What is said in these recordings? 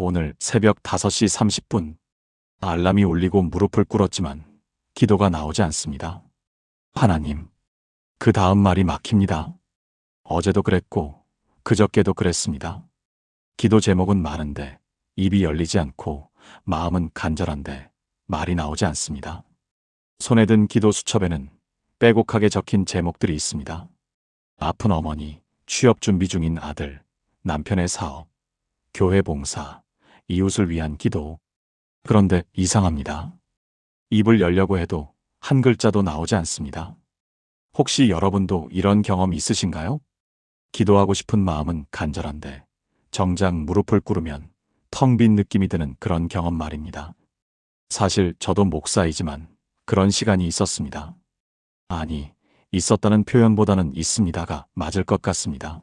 오늘 새벽 5시 30분 알람이 울리고 무릎을 꿇었지만 기도가 나오지 않습니다. 하나님, 그 다음 말이 막힙니다. 어제도 그랬고 그저께도 그랬습니다. 기도 제목은 많은데 입이 열리지 않고 마음은 간절한데 말이 나오지 않습니다. 손에 든 기도 수첩에는 빼곡하게 적힌 제목들이 있습니다. 아픈 어머니, 취업 준비 중인 아들, 남편의 사업, 교회 봉사, 이웃을 위한 기도. 그런데 이상합니다. 입을 열려고 해도 한 글자도 나오지 않습니다. 혹시 여러분도 이런 경험 있으신가요? 기도하고 싶은 마음은 간절한데 정작 무릎을 꿇으면 텅 빈 느낌이 드는 그런 경험 말입니다. 사실 저도 목사이지만 그런 시간이 있었습니다. 아니, 있었다는 표현보다는 있습니다가 맞을 것 같습니다.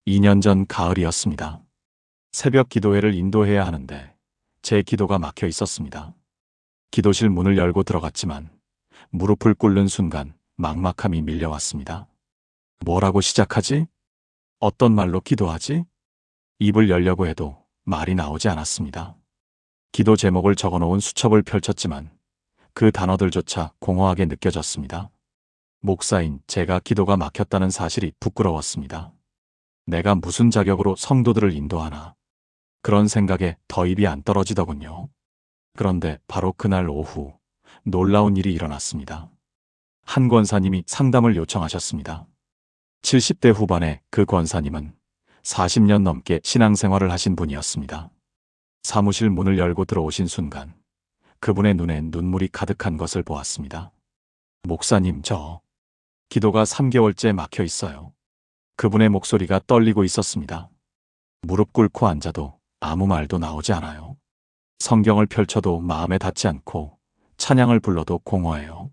2년 전 가을이었습니다. 새벽 기도회를 인도해야 하는데 제 기도가 막혀 있었습니다. 기도실 문을 열고 들어갔지만 무릎을 꿇는 순간 막막함이 밀려왔습니다. 뭐라고 시작하지? 어떤 말로 기도하지? 입을 열려고 해도 말이 나오지 않았습니다. 기도 제목을 적어놓은 수첩을 펼쳤지만 그 단어들조차 공허하게 느껴졌습니다. 목사인 제가 기도가 막혔다는 사실이 부끄러웠습니다. 내가 무슨 자격으로 성도들을 인도하나. 그런 생각에 더 입이 안 떨어지더군요. 그런데 바로 그날 오후 놀라운 일이 일어났습니다. 한 권사님이 상담을 요청하셨습니다. 70대 후반의 그 권사님은 40년 넘게 신앙생활을 하신 분이었습니다. 사무실 문을 열고 들어오신 순간 그분의 눈에 눈물이 가득한 것을 보았습니다. 목사님, 저 기도가 3개월째 막혀 있어요. 그분의 목소리가 떨리고 있었습니다. 무릎 꿇고 앉아도 아무 말도 나오지 않아요. 성경을 펼쳐도 마음에 닿지 않고 찬양을 불러도 공허해요.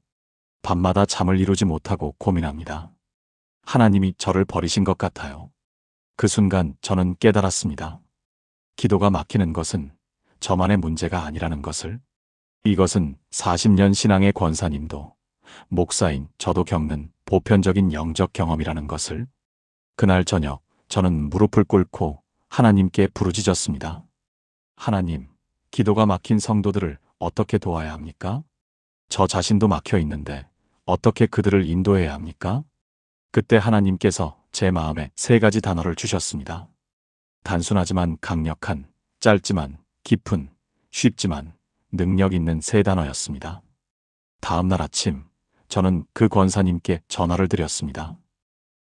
밤마다 잠을 이루지 못하고 고민합니다. 하나님이 저를 버리신 것 같아요. 그 순간 저는 깨달았습니다. 기도가 막히는 것은 저만의 문제가 아니라는 것을. 이것은 40년 신앙의 권사님도 목사인 저도 겪는 보편적인 영적 경험이라는 것을. 그날 저녁 저는 무릎을 꿇고 하나님께 부르짖었습니다. 하나님, 기도가 막힌 성도들을 어떻게 도와야 합니까? 저 자신도 막혀 있는데 어떻게 그들을 인도해야 합니까? 그때 하나님께서 제 마음에 3가지 단어를 주셨습니다. 단순하지만 강력한, 짧지만 깊은, 쉽지만 능력 있는 3단어였습니다. 다음 날 아침 저는 그 권사님께 전화를 드렸습니다.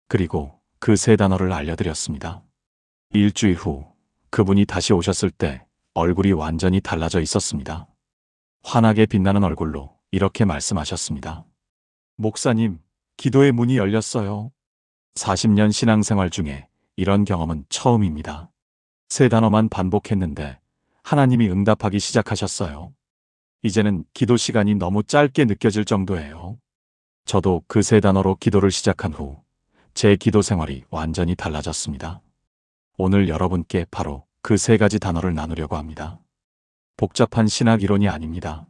그리고 그 3단어를 알려드렸습니다. 일주일 후 그분이 다시 오셨을 때 얼굴이 완전히 달라져 있었습니다. 환하게 빛나는 얼굴로 이렇게 말씀하셨습니다. 목사님, 기도의 문이 열렸어요. 40년 신앙생활 중에 이런 경험은 처음입니다. 3단어만 반복했는데 하나님이 응답하기 시작하셨어요. 이제는 기도 시간이 너무 짧게 느껴질 정도예요. 저도 그 3단어로 기도를 시작한 후 제 기도 생활이 완전히 달라졌습니다. 오늘 여러분께 바로 그 3가지 단어를 나누려고 합니다. 복잡한 신학 이론이 아닙니다.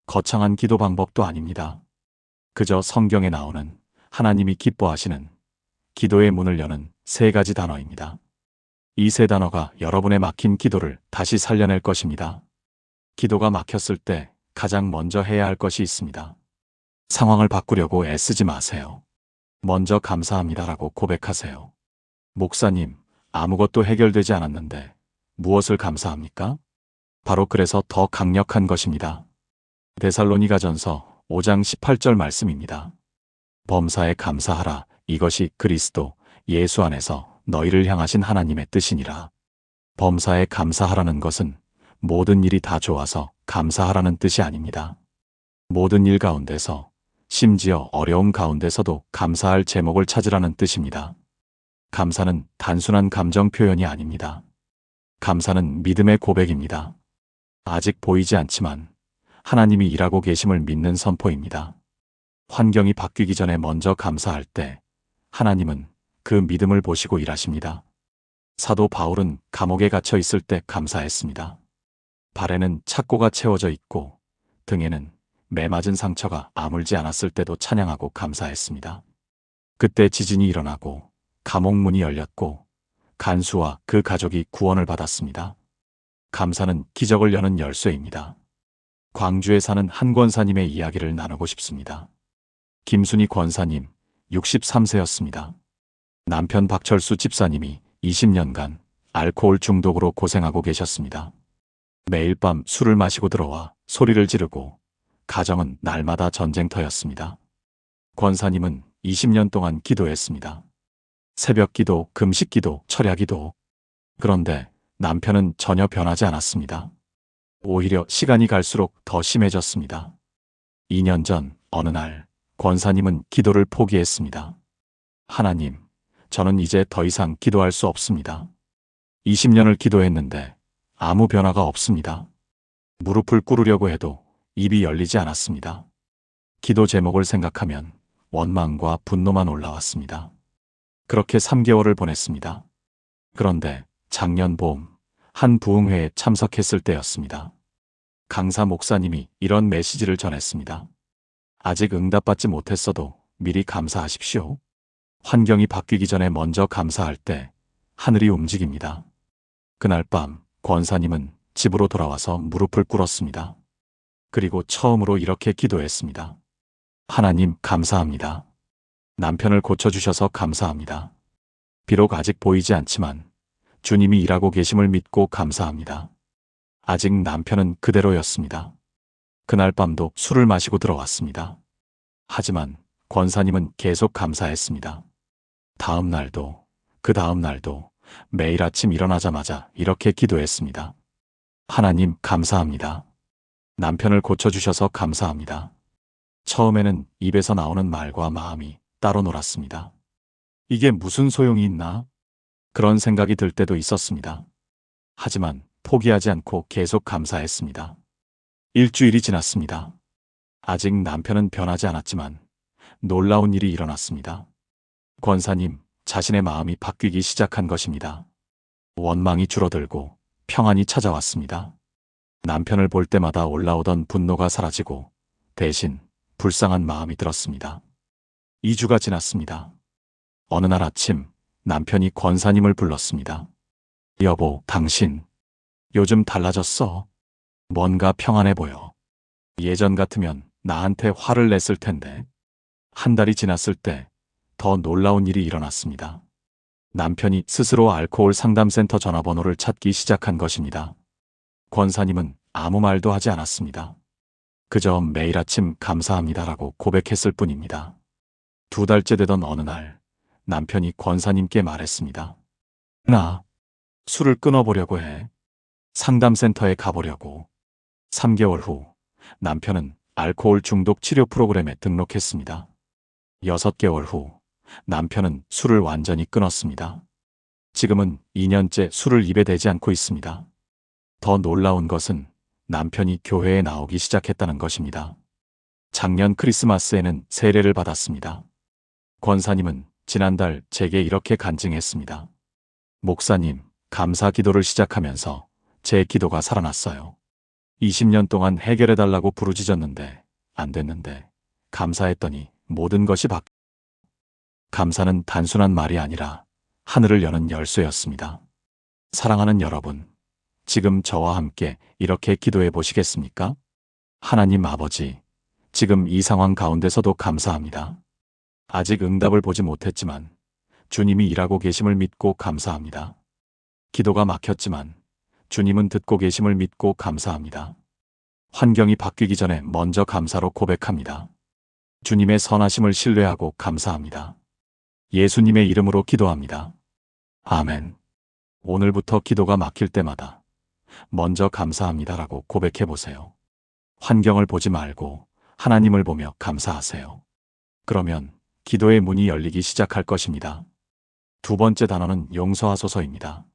거창한 기도 방법도 아닙니다. 그저 성경에 나오는 하나님이 기뻐하시는 기도의 문을 여는 3가지 단어입니다. 이 3단어가 여러분의 막힌 기도를 다시 살려낼 것입니다. 기도가 막혔을 때 가장 먼저 해야 할 것이 있습니다. 상황을 바꾸려고 애쓰지 마세요. 먼저 감사합니다라고 고백하세요. 목사님, 아무것도 해결되지 않았는데 무엇을 감사합니까? 바로 그래서 더 강력한 것입니다. 데살로니가전서 5장 18절 말씀입니다. 범사에 감사하라. 이것이 그리스도 예수 안에서 너희를 향하신 하나님의 뜻이니라. 범사에 감사하라는 것은 모든 일이 다 좋아서 감사하라는 뜻이 아닙니다. 모든 일 가운데서 심지어 어려움 가운데서도 감사할 제목을 찾으라는 뜻입니다. 감사는 단순한 감정 표현이 아닙니다. 감사는 믿음의 고백입니다. 아직 보이지 않지만 하나님이 일하고 계심을 믿는 선포입니다. 환경이 바뀌기 전에 먼저 감사할 때 하나님은 그 믿음을 보시고 일하십니다. 사도 바울은 감옥에 갇혀 있을 때 감사했습니다. 발에는 착고가 채워져 있고 등에는 매 맞은 상처가 아물지 않았을 때도 찬양하고 감사했습니다. 그때 지진이 일어나고 감옥 문이 열렸고 간수와 그 가족이 구원을 받았습니다. 감사는 기적을 여는 열쇠입니다. 광주에 사는 한 권사님의 이야기를 나누고 싶습니다. 김순희 권사님, 63세였습니다. 남편 박철수 집사님이 20년간 알코올 중독으로 고생하고 계셨습니다. 매일 밤 술을 마시고 들어와 소리를 지르고 가정은 날마다 전쟁터였습니다. 권사님은 20년 동안 기도했습니다. 새벽 기도, 금식 기도, 철야 기도. 그런데 남편은 전혀 변하지 않았습니다. 오히려 시간이 갈수록 더 심해졌습니다. 2년 전 어느 날 권사님은 기도를 포기했습니다. 하나님, 저는 이제 더 이상 기도할 수 없습니다. 20년을 기도했는데 아무 변화가 없습니다. 무릎을 꿇으려고 해도 입이 열리지 않았습니다. 기도 제목을 생각하면 원망과 분노만 올라왔습니다. 그렇게 3개월을 보냈습니다. 그런데 작년 봄 한 부흥회에 참석했을 때였습니다. 강사 목사님이 이런 메시지를 전했습니다. 아직 응답받지 못했어도 미리 감사하십시오. 환경이 바뀌기 전에 먼저 감사할 때 하늘이 움직입니다. 그날 밤 권사님은 집으로 돌아와서 무릎을 꿇었습니다. 그리고 처음으로 이렇게 기도했습니다. 하나님 감사합니다. 남편을 고쳐주셔서 감사합니다. 비록 아직 보이지 않지만 주님이 일하고 계심을 믿고 감사합니다. 아직 남편은 그대로였습니다. 그날 밤도 술을 마시고 들어왔습니다. 하지만 권사님은 계속 감사했습니다. 다음 날도, 그 다음 날도 매일 아침 일어나자마자 이렇게 기도했습니다. 하나님 감사합니다. 남편을 고쳐주셔서 감사합니다. 처음에는 입에서 나오는 말과 마음이 따로 놀았습니다. 이게 무슨 소용이 있나? 그런 생각이 들 때도 있었습니다. 하지만 포기하지 않고 계속 감사했습니다. 일주일이 지났습니다. 아직 남편은 변하지 않았지만 놀라운 일이 일어났습니다. 권사님, 자신의 마음이 바뀌기 시작한 것입니다. 원망이 줄어들고 평안이 찾아왔습니다. 남편을 볼 때마다 올라오던 분노가 사라지고 대신 불쌍한 마음이 들었습니다. 2주가 지났습니다. 어느 날 아침 남편이 권사님을 불렀습니다. 여보, 당신 요즘 달라졌어. 뭔가 평안해 보여. 예전 같으면 나한테 화를 냈을 텐데. 한 달이 지났을 때 더 놀라운 일이 일어났습니다. 남편이 스스로 알코올 상담센터 전화번호를 찾기 시작한 것입니다. 권사님은 아무 말도 하지 않았습니다. 그저 매일 아침 감사합니다라고 고백했을 뿐입니다. 2달째 되던 어느 날 남편이 권사님께 말했습니다. 나 술을 끊어보려고 해. 상담센터에 가보려고. 3개월 후 남편은 알코올 중독 치료 프로그램에 등록했습니다. 6개월 후 남편은 술을 완전히 끊었습니다. 지금은 2년째 술을 입에 대지 않고 있습니다. 더 놀라운 것은 남편이 교회에 나오기 시작했다는 것입니다. 작년 크리스마스에는 세례를 받았습니다. 권사님은 지난달 제게 이렇게 간증했습니다. 목사님, 감사 기도를 시작하면서 제 기도가 살아났어요. 20년 동안 해결해달라고 부르짖었는데 안 됐는데 감사했더니 모든 것이 감사는 단순한 말이 아니라 하늘을 여는 열쇠였습니다. 사랑하는 여러분, 지금 저와 함께 이렇게 기도해 보시겠습니까? 하나님 아버지, 지금 이 상황 가운데서도 감사합니다. 아직 응답을 보지 못했지만 주님이 일하고 계심을 믿고 감사합니다. 기도가 막혔지만 주님은 듣고 계심을 믿고 감사합니다. 환경이 바뀌기 전에 먼저 감사로 고백합니다. 주님의 선하심을 신뢰하고 감사합니다. 예수님의 이름으로 기도합니다. 아멘. 오늘부터 기도가 막힐 때마다 먼저 감사합니다라고 고백해 보세요. 환경을 보지 말고 하나님을 보며 감사하세요. 그러면 기도의 문이 열리기 시작할 것입니다. 2번째 단어는 용서하소서입니다.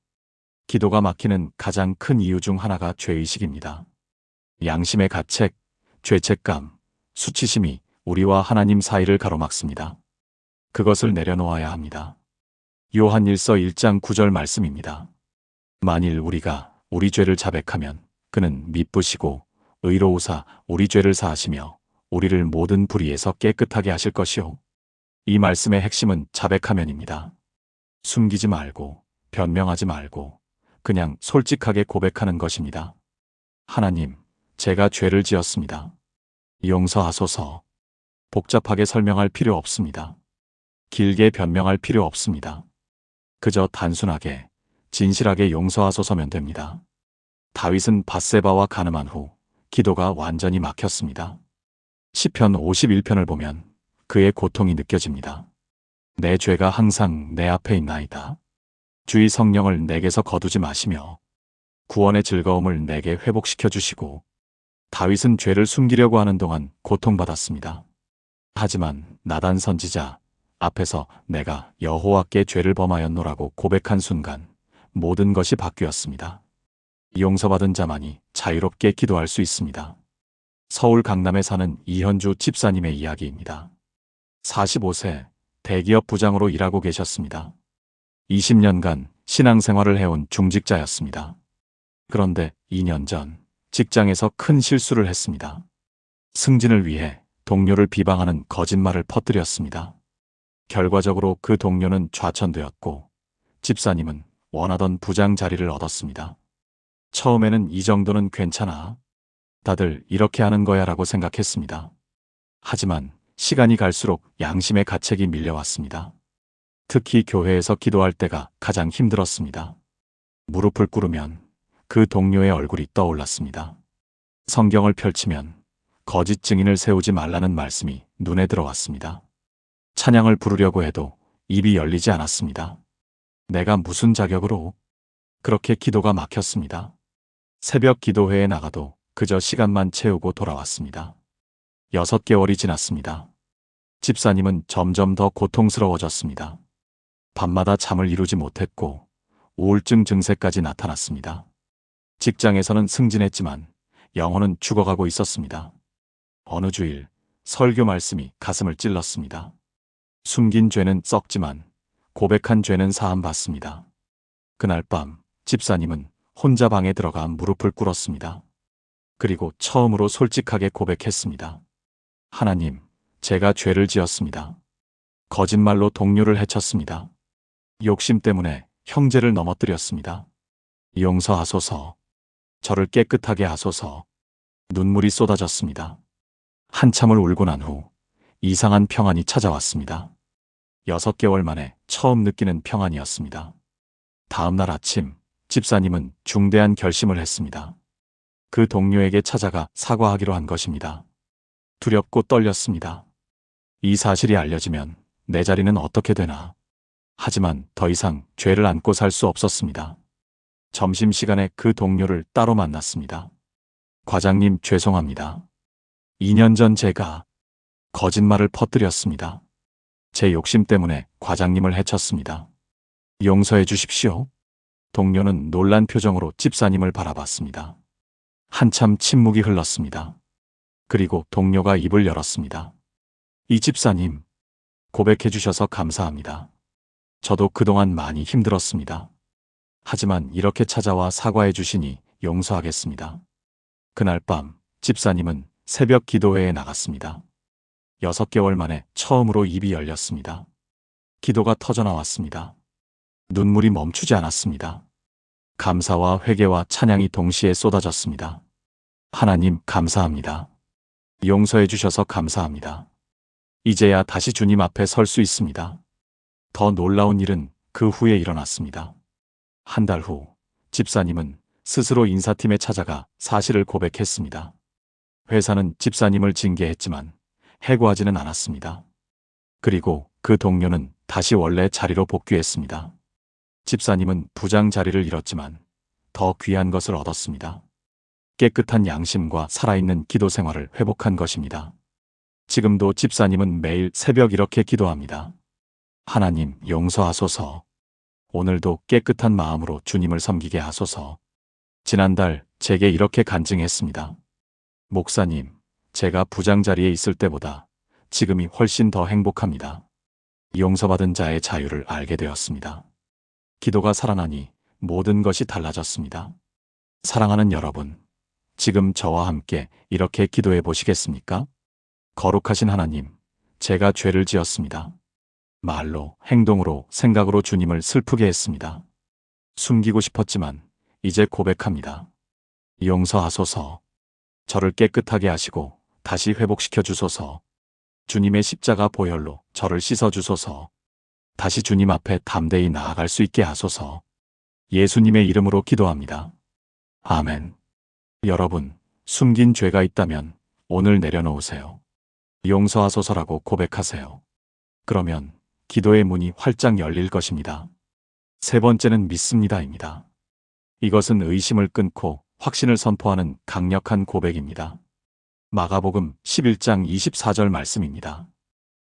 기도가 막히는 가장 큰 이유 중 하나가 죄의식입니다. 양심의 가책, 죄책감, 수치심이 우리와 하나님 사이를 가로막습니다. 그것을 내려놓아야 합니다. 요한 1서 1장 9절 말씀입니다. 만일 우리가 우리 죄를 자백하면 그는 미쁘시고 의로우사 우리 죄를 사하시며 우리를 모든 불의에서 깨끗하게 하실 것이요. 이 말씀의 핵심은 자백하면입니다. 숨기지 말고 변명하지 말고 그냥 솔직하게 고백하는 것입니다. 하나님, 제가 죄를 지었습니다. 용서하소서. 복잡하게 설명할 필요 없습니다. 길게 변명할 필요 없습니다. 그저 단순하게, 진실하게 용서하소서면 됩니다. 다윗은 밧세바와 간음한 후 기도가 완전히 막혔습니다. 시편 51편을 보면 그의 고통이 느껴집니다. 내 죄가 항상 내 앞에 있나이다. 주의 성령을 내게서 거두지 마시며 구원의 즐거움을 내게 회복시켜 주시고. 다윗은 죄를 숨기려고 하는 동안 고통받았습니다. 하지만 나단 선지자 앞에서 내가 여호와께 죄를 범하였노라고 고백한 순간 모든 것이 바뀌었습니다. 용서받은 자만이 자유롭게 기도할 수 있습니다. 서울 강남에 사는 이현주 집사님의 이야기입니다. 45세 대기업 부장으로 일하고 계셨습니다. 20년간 신앙생활을 해온 중직자였습니다. 그런데 2년 전 직장에서 큰 실수를 했습니다. 승진을 위해 동료를 비방하는 거짓말을 퍼뜨렸습니다. 결과적으로 그 동료는 좌천되었고 집사님은 원하던 부장 자리를 얻었습니다. 처음에는 이 정도는 괜찮아. 다들 이렇게 하는 거야 라고 생각했습니다. 하지만 시간이 갈수록 양심의 가책이 밀려왔습니다. 특히 교회에서 기도할 때가 가장 힘들었습니다. 무릎을 꿇으면 그 동료의 얼굴이 떠올랐습니다. 성경을 펼치면 거짓 증인을 세우지 말라는 말씀이 눈에 들어왔습니다. 찬양을 부르려고 해도 입이 열리지 않았습니다. 내가 무슨 자격으로? 그렇게 기도가 막혔습니다. 새벽 기도회에 나가도 그저 시간만 채우고 돌아왔습니다. 6개월이 지났습니다. 집사님은 점점 더 고통스러워졌습니다. 밤마다 잠을 이루지 못했고 우울증 증세까지 나타났습니다. 직장에서는 승진했지만 영혼은 죽어가고 있었습니다. 어느 주일 설교 말씀이 가슴을 찔렀습니다. 숨긴 죄는 썩지만 고백한 죄는 사함받습니다. 그날 밤 집사님은 혼자 방에 들어가 무릎을 꿇었습니다. 그리고 처음으로 솔직하게 고백했습니다. 하나님, 제가 죄를 지었습니다. 거짓말로 동료를 해쳤습니다. 욕심 때문에 형제를 넘어뜨렸습니다. 용서하소서. 저를 깨끗하게 하소서. 눈물이 쏟아졌습니다. 한참을 울고 난 후 이상한 평안이 찾아왔습니다. 6개월 만에 처음 느끼는 평안이었습니다. 다음 날 아침 집사님은 중대한 결심을 했습니다. 그 동료에게 찾아가 사과하기로 한 것입니다. 두렵고 떨렸습니다. 이 사실이 알려지면 내 자리는 어떻게 되나. 하지만 더 이상 죄를 안고 살 수 없었습니다. 점심시간에 그 동료를 따로 만났습니다. 과장님, 죄송합니다. 2년 전 제가 거짓말을 퍼뜨렸습니다. 제 욕심 때문에 과장님을 해쳤습니다. 용서해 주십시오. 동료는 놀란 표정으로 집사님을 바라봤습니다. 한참 침묵이 흘렀습니다. 그리고 동료가 입을 열었습니다. 이 집사님, 고백해 주셔서 감사합니다. 저도 그동안 많이 힘들었습니다. 하지만 이렇게 찾아와 사과해 주시니 용서하겠습니다. 그날 밤 집사님은 새벽 기도회에 나갔습니다. 6개월 만에 처음으로 입이 열렸습니다. 기도가 터져나왔습니다. 눈물이 멈추지 않았습니다. 감사와 회개와 찬양이 동시에 쏟아졌습니다. 하나님, 감사합니다. 용서해 주셔서 감사합니다. 이제야 다시 주님 앞에 설 수 있습니다. 더 놀라운 일은 그 후에 일어났습니다. 한 달 후 집사님은 스스로 인사팀에 찾아가 사실을 고백했습니다. 회사는 집사님을 징계했지만 해고하지는 않았습니다. 그리고 그 동료는 다시 원래 자리로 복귀했습니다. 집사님은 부장 자리를 잃었지만 더 귀한 것을 얻었습니다. 깨끗한 양심과 살아있는 기도 생활을 회복한 것입니다. 지금도 집사님은 매일 새벽 이렇게 기도합니다. 하나님, 용서하소서. 오늘도 깨끗한 마음으로 주님을 섬기게 하소서. 지난달 제게 이렇게 간증했습니다. 목사님, 제가 부장 자리에 있을 때보다 지금이 훨씬 더 행복합니다. 용서받은 자의 자유를 알게 되었습니다. 기도가 살아나니 모든 것이 달라졌습니다. 사랑하는 여러분, 지금 저와 함께 이렇게 기도해 보시겠습니까? 거룩하신 하나님, 제가 죄를 지었습니다. 말로, 행동으로, 생각으로 주님을 슬프게 했습니다. 숨기고 싶었지만 이제 고백합니다. 용서하소서. 저를 깨끗하게 하시고 다시 회복시켜 주소서. 주님의 십자가 보혈로 저를 씻어 주소서. 다시 주님 앞에 담대히 나아갈 수 있게 하소서. 예수님의 이름으로 기도합니다. 아멘. 여러분, 숨긴 죄가 있다면 오늘 내려놓으세요. 용서하소서라고 고백하세요. 그러면 기도의 문이 활짝 열릴 것입니다. 세 번째는 믿습니다입니다. 이것은 의심을 끊고 확신을 선포하는 강력한 고백입니다. 마가복음 11장 24절 말씀입니다.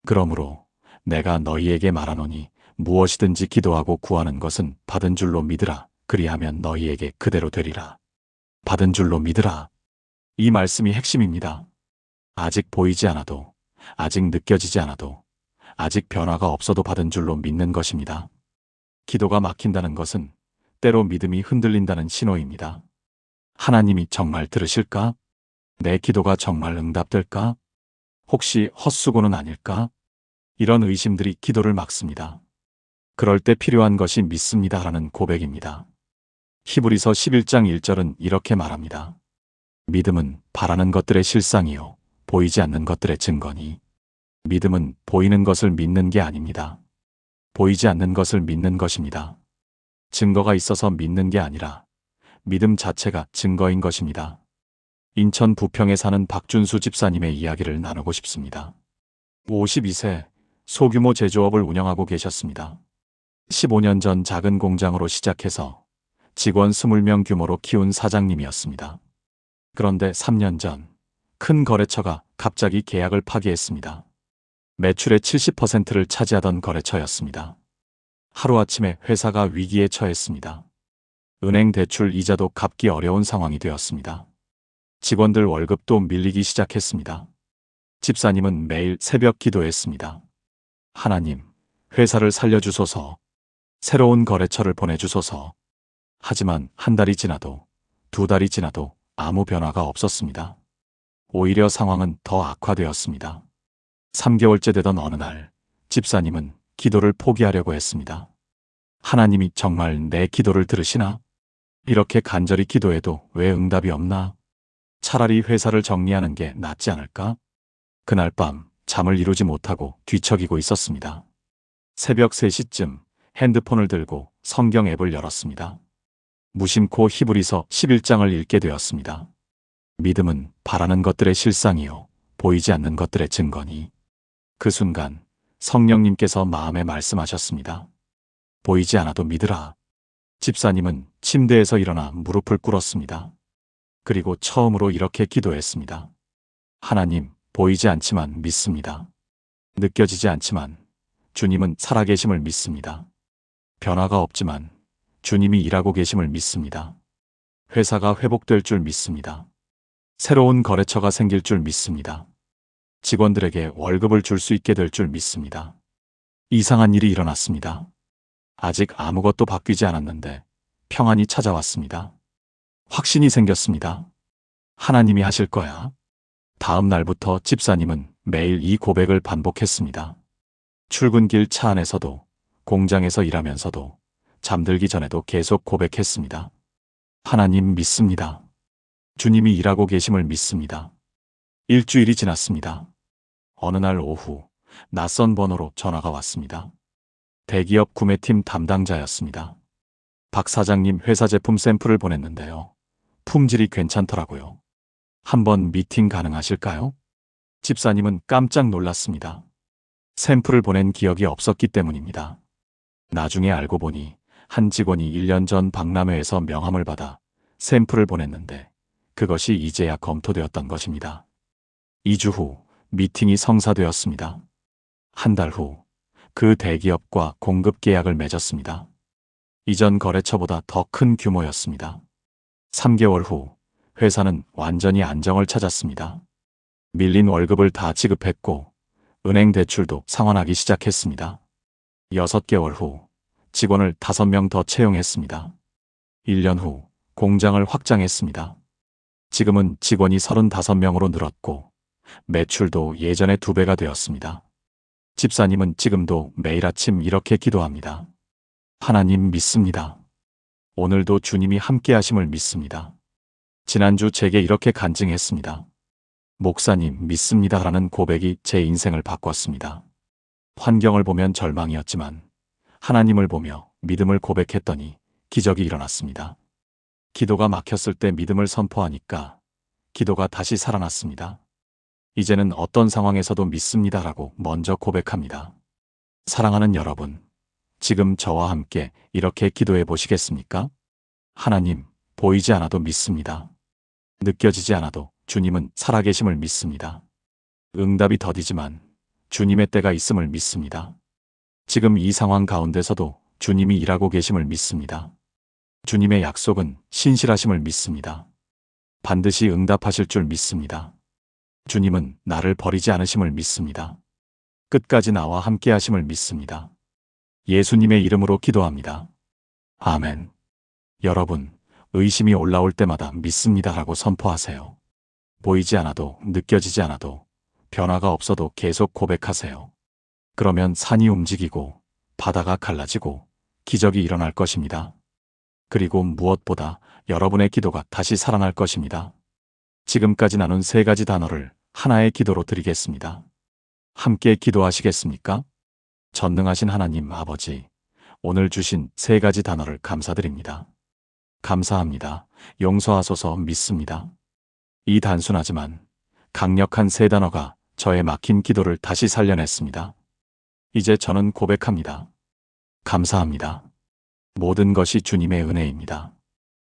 그러므로 내가 너희에게 말하노니 무엇이든지 기도하고 구하는 것은 받은 줄로 믿으라. 그리하면 너희에게 그대로 되리라. 받은 줄로 믿으라. 이 말씀이 핵심입니다. 아직 보이지 않아도, 아직 느껴지지 않아도, 아직 변화가 없어도 받은 줄로 믿는 것입니다. 기도가 막힌다는 것은 때로 믿음이 흔들린다는 신호입니다. 하나님이 정말 들으실까? 내 기도가 정말 응답될까? 혹시 헛수고는 아닐까? 이런 의심들이 기도를 막습니다. 그럴 때 필요한 것이 믿습니다라는 고백입니다. 히브리서 11장 1절은 이렇게 말합니다. 믿음은 바라는 것들의 실상이요 보이지 않는 것들의 증거니. 믿음은 보이는 것을 믿는 게 아닙니다. 보이지 않는 것을 믿는 것입니다. 증거가 있어서 믿는 게 아니라 믿음 자체가 증거인 것입니다. 인천 부평에 사는 박준수 집사님의 이야기를 나누고 싶습니다. 52세 소규모 제조업을 운영하고 계셨습니다. 15년 전 작은 공장으로 시작해서 직원 20명 규모로 키운 사장님이었습니다. 그런데 3년 전 큰 거래처가 갑자기 계약을 파기했습니다. 매출의 70%를 차지하던 거래처였습니다. 하루아침에 회사가 위기에 처했습니다. 은행 대출 이자도 갚기 어려운 상황이 되었습니다. 직원들 월급도 밀리기 시작했습니다. 집사님은 매일 새벽 기도했습니다. 하나님, 회사를 살려주소서. 새로운 거래처를 보내주소서. 하지만 한 달이 지나도, 두 달이 지나도 아무 변화가 없었습니다. 오히려 상황은 더 악화되었습니다. 3개월째 되던 어느 날, 집사님은 기도를 포기하려고 했습니다. 하나님이 정말 내 기도를 들으시나? 이렇게 간절히 기도해도 왜 응답이 없나? 차라리 회사를 정리하는 게 낫지 않을까? 그날 밤 잠을 이루지 못하고 뒤척이고 있었습니다. 새벽 3시쯤 핸드폰을 들고 성경 앱을 열었습니다. 무심코 히브리서 11장을 읽게 되었습니다. 믿음은 바라는 것들의 실상이요 보이지 않는 것들의 증거니. 그 순간 성령님께서 마음에 말씀하셨습니다. 보이지 않아도 믿으라. 집사님은 침대에서 일어나 무릎을 꿇었습니다. 그리고 처음으로 이렇게 기도했습니다. 하나님, 보이지 않지만 믿습니다. 느껴지지 않지만 주님은 살아계심을 믿습니다. 변화가 없지만 주님이 일하고 계심을 믿습니다. 회사가 회복될 줄 믿습니다. 새로운 거래처가 생길 줄 믿습니다. 직원들에게 월급을 줄 수 있게 될 줄 믿습니다. 이상한 일이 일어났습니다. 아직 아무것도 바뀌지 않았는데 평안이 찾아왔습니다. 확신이 생겼습니다. 하나님이 하실 거야. 다음 날부터 집사님은 매일 이 고백을 반복했습니다. 출근길 차 안에서도, 공장에서 일하면서도, 잠들기 전에도 계속 고백했습니다. 하나님 믿습니다. 주님이 일하고 계심을 믿습니다. 일주일이 지났습니다. 어느 날 오후 낯선 번호로 전화가 왔습니다. 대기업 구매팀 담당자였습니다. 박 사장님 회사 제품 샘플을 보냈는데요. 품질이 괜찮더라고요. 한번 미팅 가능하실까요? 집사님은 깜짝 놀랐습니다. 샘플을 보낸 기억이 없었기 때문입니다. 나중에 알고 보니 한 직원이 1년 전 박람회에서 명함을 받아 샘플을 보냈는데 그것이 이제야 검토되었던 것입니다. 2주 후 미팅이 성사되었습니다. 한 달 후 그 대기업과 공급 계약을 맺었습니다. 이전 거래처보다 더 큰 규모였습니다. 3개월 후 회사는 완전히 안정을 찾았습니다. 밀린 월급을 다 지급했고 은행 대출도 상환하기 시작했습니다. 6개월 후 직원을 5명 더 채용했습니다. 1년 후 공장을 확장했습니다. 지금은 직원이 35명으로 늘었고 매출도 예전의 2배가 되었습니다. 집사님은 지금도 매일 아침 이렇게 기도합니다. 하나님 믿습니다. 오늘도 주님이 함께 하심을 믿습니다. 지난주 제게 이렇게 간증했습니다. 목사님, 믿습니다라는 고백이 제 인생을 바꿨습니다. 환경을 보면 절망이었지만 하나님을 보며 믿음을 고백했더니 기적이 일어났습니다. 기도가 막혔을 때 믿음을 선포하니까 기도가 다시 살아났습니다. 이제는 어떤 상황에서도 믿습니다라고 먼저 고백합니다. 사랑하는 여러분, 지금 저와 함께 이렇게 기도해 보시겠습니까? 하나님, 보이지 않아도 믿습니다. 느껴지지 않아도 주님은 살아계심을 믿습니다. 응답이 더디지만 주님의 때가 있음을 믿습니다. 지금 이 상황 가운데서도 주님이 일하고 계심을 믿습니다. 주님의 약속은 신실하심을 믿습니다. 반드시 응답하실 줄 믿습니다. 주님은 나를 버리지 않으심을 믿습니다. 끝까지 나와 함께 하심을 믿습니다. 예수님의 이름으로 기도합니다. 아멘. 여러분, 의심이 올라올 때마다 믿습니다라고 선포하세요. 보이지 않아도, 느껴지지 않아도, 변화가 없어도 계속 고백하세요. 그러면 산이 움직이고 바다가 갈라지고 기적이 일어날 것입니다. 그리고 무엇보다 여러분의 기도가 다시 살아날 것입니다. 지금까지 나눈 3가지 단어를 하나의 기도로 드리겠습니다. 함께 기도하시겠습니까? 전능하신 하나님 아버지, 오늘 주신 3가지 단어를 감사드립니다. 감사합니다. 용서하소서, 믿습니다. 이 단순하지만 강력한 3단어가 저의 막힌 기도를 다시 살려냈습니다. 이제 저는 고백합니다. 감사합니다. 모든 것이 주님의 은혜입니다.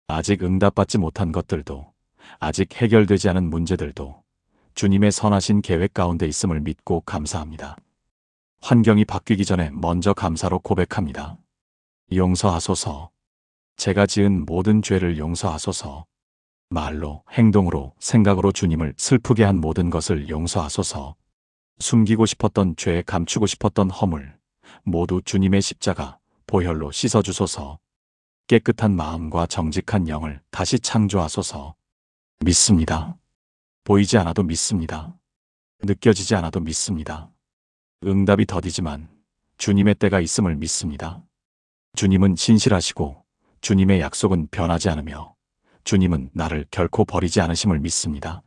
아직 응답받지 못한 것들도, 아직 해결되지 않은 문제들도 주님의 선하신 계획 가운데 있음을 믿고 감사합니다. 환경이 바뀌기 전에 먼저 감사로 고백합니다. 용서하소서. 제가 지은 모든 죄를 용서하소서. 말로, 행동으로, 생각으로 주님을 슬프게 한 모든 것을 용서하소서. 숨기고 싶었던 죄, 감추고 싶었던 허물, 모두 주님의 십자가, 보혈로 씻어주소서. 깨끗한 마음과 정직한 영을 다시 창조하소서. 믿습니다. 보이지 않아도 믿습니다. 느껴지지 않아도 믿습니다. 응답이 더디지만 주님의 때가 있음을 믿습니다. 주님은 신실하시고 주님의 약속은 변하지 않으며 주님은 나를 결코 버리지 않으심을 믿습니다.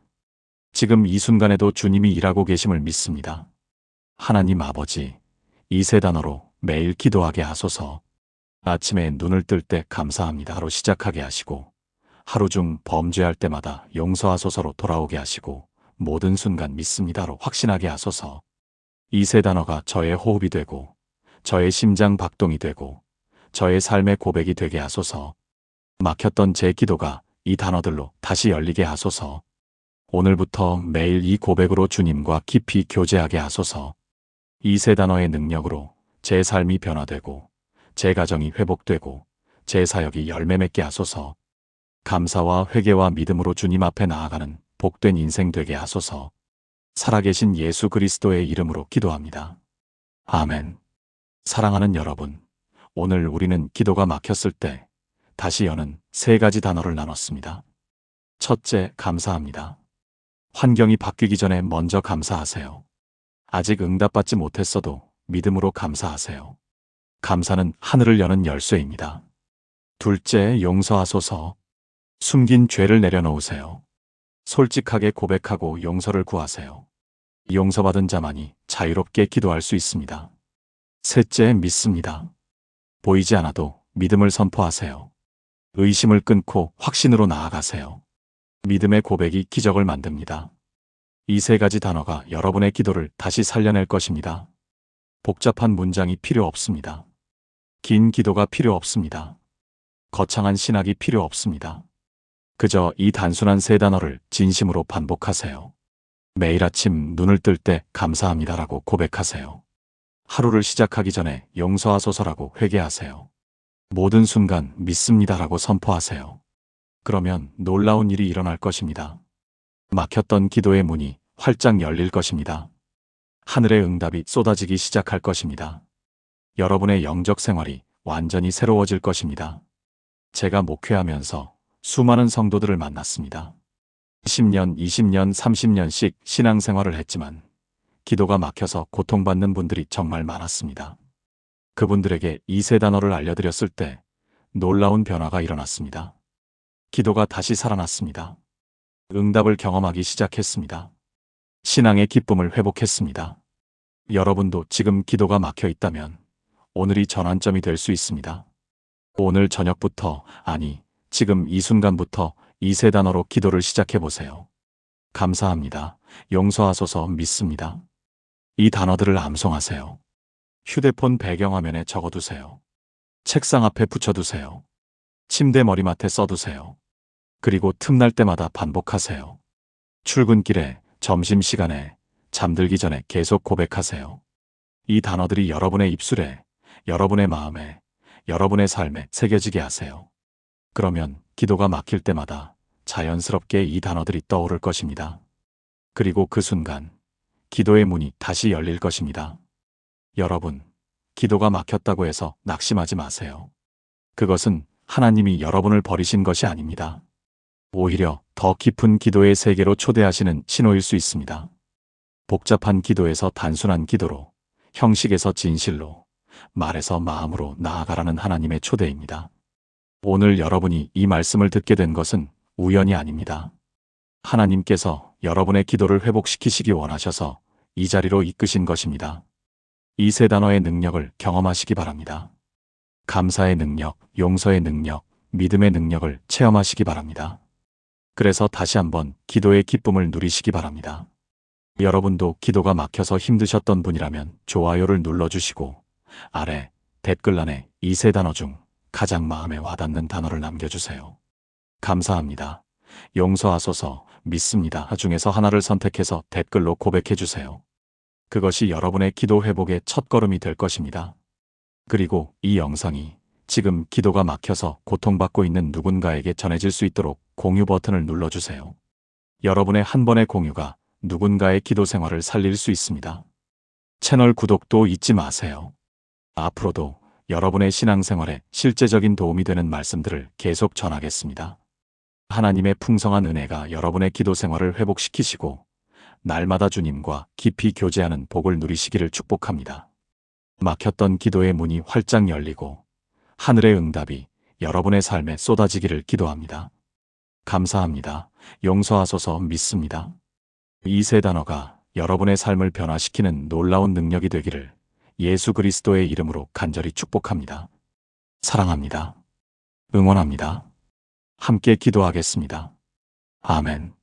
지금 이 순간에도 주님이 일하고 계심을 믿습니다. 하나님 아버지, 이 3단어로 매일 기도하게 하소서. 아침에 눈을 뜰 때 감사합니다로 시작하게 하시고, 하루 중 범죄할 때마다 용서하소서로 돌아오게 하시고, 모든 순간 믿습니다로 확신하게 하소서. 이 3단어가 저의 호흡이 되고, 저의 심장 박동이 되고, 저의 삶의 고백이 되게 하소서. 막혔던 제 기도가 이 단어들로 다시 열리게 하소서. 오늘부터 매일 이 고백으로 주님과 깊이 교제하게 하소서. 이 3단어의 능력으로 제 삶이 변화되고, 제 가정이 회복되고, 제 사역이 열매 맺게 하소서. 감사와 회개와 믿음으로 주님 앞에 나아가는 복된 인생 되게 하소서. 살아계신 예수 그리스도의 이름으로 기도합니다. 아멘. 사랑하는 여러분, 오늘 우리는 기도가 막혔을 때 다시 여는 3가지 단어를 나눴습니다. 첫째, 감사합니다. 환경이 바뀌기 전에 먼저 감사하세요. 아직 응답받지 못했어도 믿음으로 감사하세요. 감사는 하늘을 여는 열쇠입니다. 둘째, 용서하소서. 숨긴 죄를 내려놓으세요. 솔직하게 고백하고 용서를 구하세요. 용서받은 자만이 자유롭게 기도할 수 있습니다. 셋째, 믿습니다. 보이지 않아도 믿음을 선포하세요. 의심을 끊고 확신으로 나아가세요. 믿음의 고백이 기적을 만듭니다. 이 3가지 단어가 여러분의 기도를 다시 살려낼 것입니다. 복잡한 문장이 필요 없습니다. 긴 기도가 필요 없습니다. 거창한 신학이 필요 없습니다. 그저 이 단순한 3단어를 진심으로 반복하세요. 매일 아침 눈을 뜰 때 감사합니다라고 고백하세요. 하루를 시작하기 전에 용서하소서라고 회개하세요. 모든 순간 믿습니다라고 선포하세요. 그러면 놀라운 일이 일어날 것입니다. 막혔던 기도의 문이 활짝 열릴 것입니다. 하늘의 응답이 쏟아지기 시작할 것입니다. 여러분의 영적 생활이 완전히 새로워질 것입니다. 제가 목회하면서 수많은 성도들을 만났습니다. 10년, 20년, 30년씩 신앙생활을 했지만 기도가 막혀서 고통받는 분들이 정말 많았습니다. 그분들에게 이 3단어를 알려드렸을 때 놀라운 변화가 일어났습니다. 기도가 다시 살아났습니다. 응답을 경험하기 시작했습니다. 신앙의 기쁨을 회복했습니다. 여러분도 지금 기도가 막혀 있다면 오늘이 전환점이 될 수 있습니다. 오늘 저녁부터, 아니, 지금 이 순간부터 이 세 단어로 기도를 시작해 보세요. 감사합니다. 용서하소서. 믿습니다. 이 단어들을 암송하세요. 휴대폰 배경화면에 적어두세요. 책상 앞에 붙여두세요. 침대 머리맡에 써두세요. 그리고 틈날 때마다 반복하세요. 출근길에, 점심시간에, 잠들기 전에 계속 고백하세요. 이 단어들이 여러분의 입술에, 여러분의 마음에, 여러분의 삶에 새겨지게 하세요. 그러면 기도가 막힐 때마다 자연스럽게 이 단어들이 떠오를 것입니다. 그리고 그 순간 기도의 문이 다시 열릴 것입니다. 여러분, 기도가 막혔다고 해서 낙심하지 마세요. 그것은 하나님이 여러분을 버리신 것이 아닙니다. 오히려 더 깊은 기도의 세계로 초대하시는 신호일 수 있습니다. 복잡한 기도에서 단순한 기도로, 형식에서 진실로, 말에서 마음으로 나아가라는 하나님의 초대입니다. 오늘 여러분이 이 말씀을 듣게 된 것은 우연이 아닙니다. 하나님께서 여러분의 기도를 회복시키시기 원하셔서 이 자리로 이끄신 것입니다. 이 세 단어의 능력을 경험하시기 바랍니다. 감사의 능력, 용서의 능력, 믿음의 능력을 체험하시기 바랍니다. 그래서 다시 한번 기도의 기쁨을 누리시기 바랍니다. 여러분도 기도가 막혀서 힘드셨던 분이라면 좋아요를 눌러주시고 아래 댓글란에 이 세 단어 중 가장 마음에 와닿는 단어를 남겨주세요. 감사합니다. 용서하소서. 믿습니다. 중에서 하나를 선택해서 댓글로 고백해주세요. 그것이 여러분의 기도 회복의 첫걸음이 될 것입니다. 그리고 이 영상이 지금 기도가 막혀서 고통받고 있는 누군가에게 전해질 수 있도록 공유 버튼을 눌러주세요. 여러분의 한 번의 공유가 누군가의 기도 생활을 살릴 수 있습니다. 채널 구독도 잊지 마세요. 앞으로도 여러분의 신앙생활에 실제적인 도움이 되는 말씀들을 계속 전하겠습니다. 하나님의 풍성한 은혜가 여러분의 기도 생활을 회복시키시고 날마다 주님과 깊이 교제하는 복을 누리시기를 축복합니다. 막혔던 기도의 문이 활짝 열리고 하늘의 응답이 여러분의 삶에 쏟아지기를 기도합니다. 감사합니다. 용서하소서. 믿습니다. 이 세 단어가 여러분의 삶을 변화시키는 놀라운 능력이 되기를 예수 그리스도의 이름으로 간절히 축복합니다. 사랑합니다. 응원합니다. 함께 기도하겠습니다. 아멘.